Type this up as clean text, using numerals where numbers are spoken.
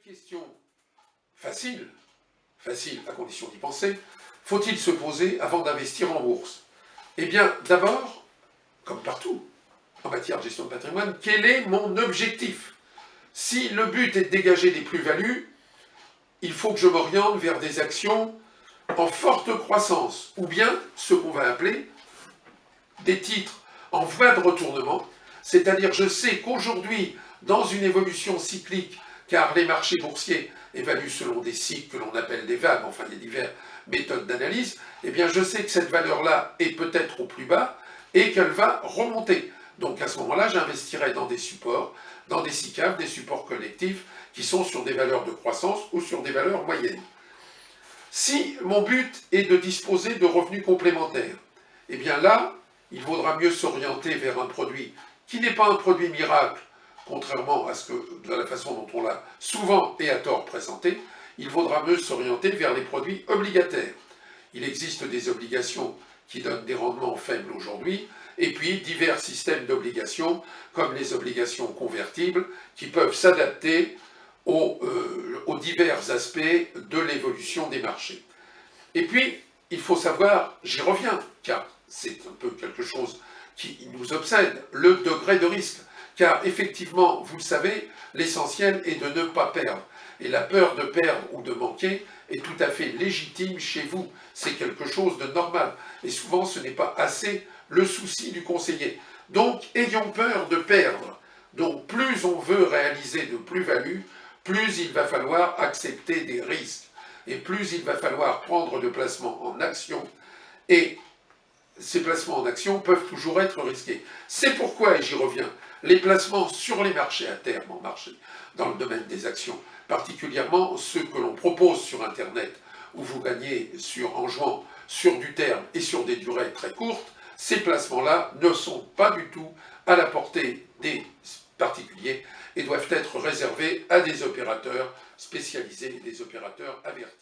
Question facile à condition d'y penser, faut-il se poser avant d'investir en bourse? Eh bien, d'abord, comme partout en matière de gestion de patrimoine, quel est mon objectif? Si le but est de dégager des plus-values, il faut que je m'oriente vers des actions en forte croissance, ou bien ce qu'on va appeler des titres en voie de retournement, c'est-à-dire je sais qu'aujourd'hui, dans une évolution cyclique, car les marchés boursiers évaluent selon des cycles que l'on appelle des vagues, enfin il y a diverses méthodes d'analyse, eh bien je sais que cette valeur-là est peut-être au plus bas et qu'elle va remonter. Donc à ce moment-là, j'investirai dans des supports, dans des SICAV, des supports collectifs, qui sont sur des valeurs de croissance ou sur des valeurs moyennes. Si mon but est de disposer de revenus complémentaires, eh bien là, il vaudra mieux s'orienter vers un produit qui n'est pas un produit miracle, contrairement à de la façon dont on l'a souvent et à tort présenté, il vaudra mieux s'orienter vers les produits obligataires. Il existe des obligations qui donnent des rendements faibles aujourd'hui, et puis divers systèmes d'obligations, comme les obligations convertibles, qui peuvent s'adapter aux divers aspects de l'évolution des marchés. Et puis, il faut savoir, j'y reviens, car c'est un peu quelque chose qui nous obsède, le degré de risque. Car effectivement, vous le savez, l'essentiel est de ne pas perdre. Et la peur de perdre ou de manquer est tout à fait légitime chez vous. C'est quelque chose de normal. Et souvent, ce n'est pas assez le souci du conseiller. Donc, ayons peur de perdre. Donc, plus on veut réaliser de plus-value, plus il va falloir accepter des risques. Et plus il va falloir prendre de placements en actions. Et ces placements en actions peuvent toujours être risqués. C'est pourquoi, et j'y reviens, les placements sur les marchés à terme, en marché, dans le domaine des actions, particulièrement ceux que l'on propose sur Internet, où vous gagnez en jouant sur du terme et sur des durées très courtes, ces placements-là ne sont pas du tout à la portée des particuliers et doivent être réservés à des opérateurs spécialisés, des opérateurs avertis.